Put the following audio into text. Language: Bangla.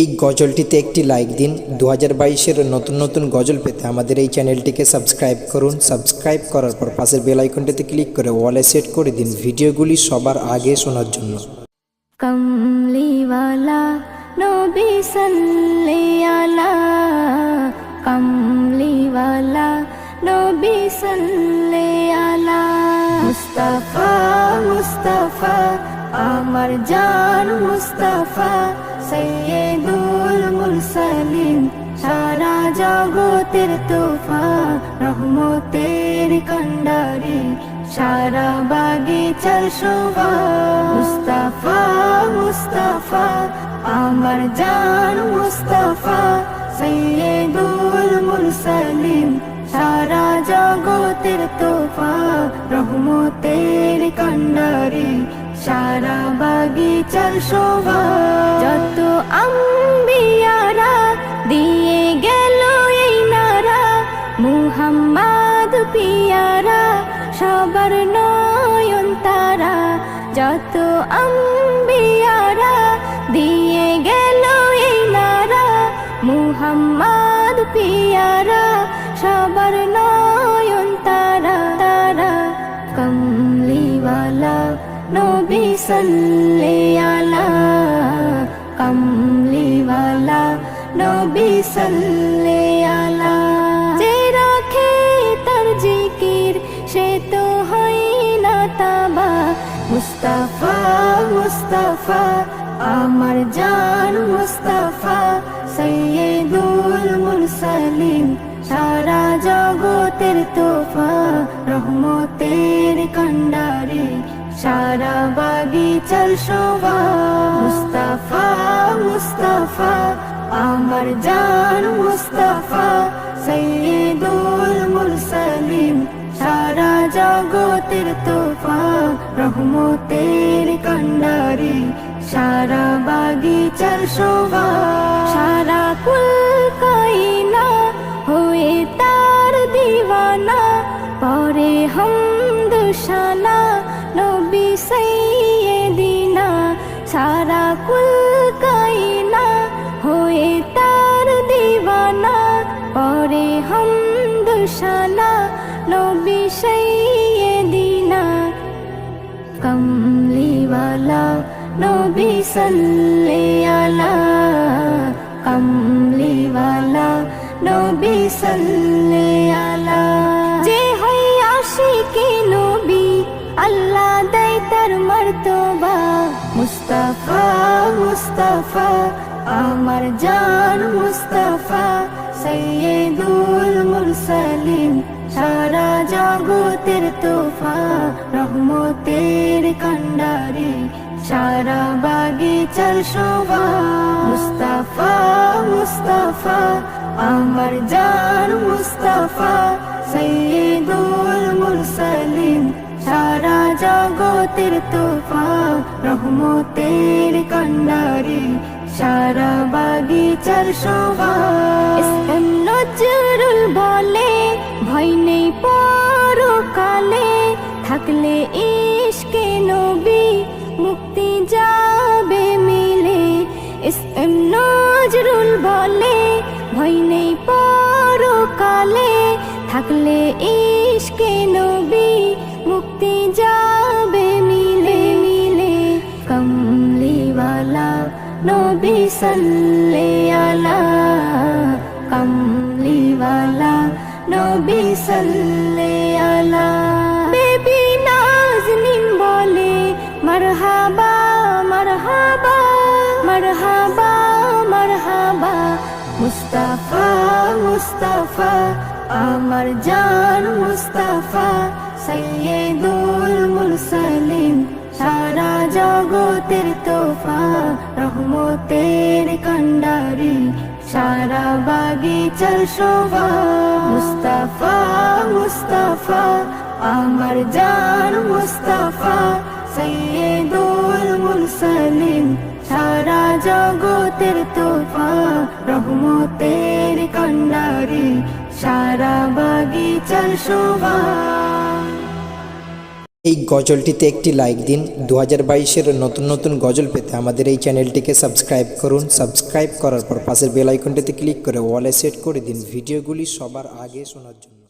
এই গজলটিতে একটি লাইক দিন। 2022-এর নতুন নতুন গজল পেতে আমাদের এই চ্যানেলটিকে সাবস্ক্রাইব করুন। সাবস্ক্রাইব করার পর পাশের বেল আইকনটিতে ক্লিক করে অলে সেট করে দিন ভিডিওগুলি সবার আগে শোনার জন্য। কমলিওয়ালা নবী সাল্লি আলা, কমলিওয়ালা নবী সাল্লি আলা। মুস্তাফা মুস্তাফা আমার জান মুস্তাফা, সৈয়দুল মুরসালিন সারা জগতের তোফা, রহমতের কান্ডারি সারা বাগিচার শোভা। মুস্তাফা মুস্তাফা আমার জান মুস্তাফা, সৈয়দুল মুরসালিন সারা জগতের তোফা, রহমতের কান্ডারি সারা বাগিচার শোভা। যত আম্বিয়ারা দিয়ে গেল এই নারা, মুহাম্মদ পিয়ারা সবার নয়ন তারা। যত আম্বিয়ারা দিয়ে গেল এই নারা, মুহাম্মদ পিয়ারা সবার নয়ন তারা তারা। কমলিওয়ালা নবী সাল্লি আলা, কমলিওয়ালা নবী সাল্লি আলা। যে রাখে তার জিকির সে তো হয় না তাবা। মুস্তাফা মুস্তাফা আমার জান মুস্তাফা, সৈয়দুল মুরসালিন সারা জগতের তোফা, রহমতের কান্ডারি সারা বাগিচার শোভা। মুস্তাফা মুস্তাফা আমার জান মুস্তাফা, সৈয়দুল মুরসালিন সারা জগতের তোফা, রহমতের কান্ডারি সারা বাগিচার শোভা। সারা কুল কায়না হয়ে তার দিওয়ানা, পরে হামদ শানা নবী সাইয়্যিদিনা। সারা কুল কায়না হয়ে তার দিওয়ানা, পরে হামদ শানা নবী সাইয়্যিদিনা। কমলিওয়ালা নবী সাল্লি আলা, কমলিওয়ালা নবী সাল্লি আলা। যে হয় আশিকে নবী আল্লাহ দেয় তার মর্তবা। মুস্তাফা মুস্তাফা আমার জান মুস্তাফা, সৈয়দুল মুরসালিন সারা জগতের তোফা, রহমতের কান্ডারি সারা বাগিচার শোভা। মুস্তাফা মুস্তাফা আমার জান মুস্তাফা, সৈয়দুল মুরসালিন সারা জগতের তোফা, রহমতের কান্ডারি সারা বাগিচার শোভা। ইসলাম নজরুল বলে ভয় নেই পরকালে, থাকলে ইশকে নবী মুক্তি যাবে মিলে। ইসলাম নজরুল বলে ভয় নেই পরকালে, থাকলে ইশকে নবী মুক্তি যাবে মিলে মিলে। কমলিওয়ালা নবী সাল্লি আলা, কমলিওয়ালা নবী সাল্লি আলা। বেবি নাজনীন বলে মারহাবা মারহাবা মারহাবা মারহাবা। মুস্তাফা মুস্তাফা আমার জান মুস্তাফা, সৈয়দুল মুরসালিন সারা জগতের তোফা, রহমতের কান্ডারি সারা বাগিচার শোভা। মুস্তাফা মুস্তাফা আমার জান মুস্তাফা, সৈয়দুল মুরসালিন সারা জগতের তোফা, রহমতের কান্ডারি সারা বাগিচার শোভা। এই গজলটিতে একটি লাইক দিন। 2022-এর নতুন নতুন গজল পেতে আমাদের এই চ্যানেলটিকে সাবস্ক্রাইব করুন। সাবস্ক্রাইব করার পর পাশের বেল আইকনটিতে ক্লিক করে অলে সেট করে দিন ভিডিওগুলি সবার আগে শোনার জন্য।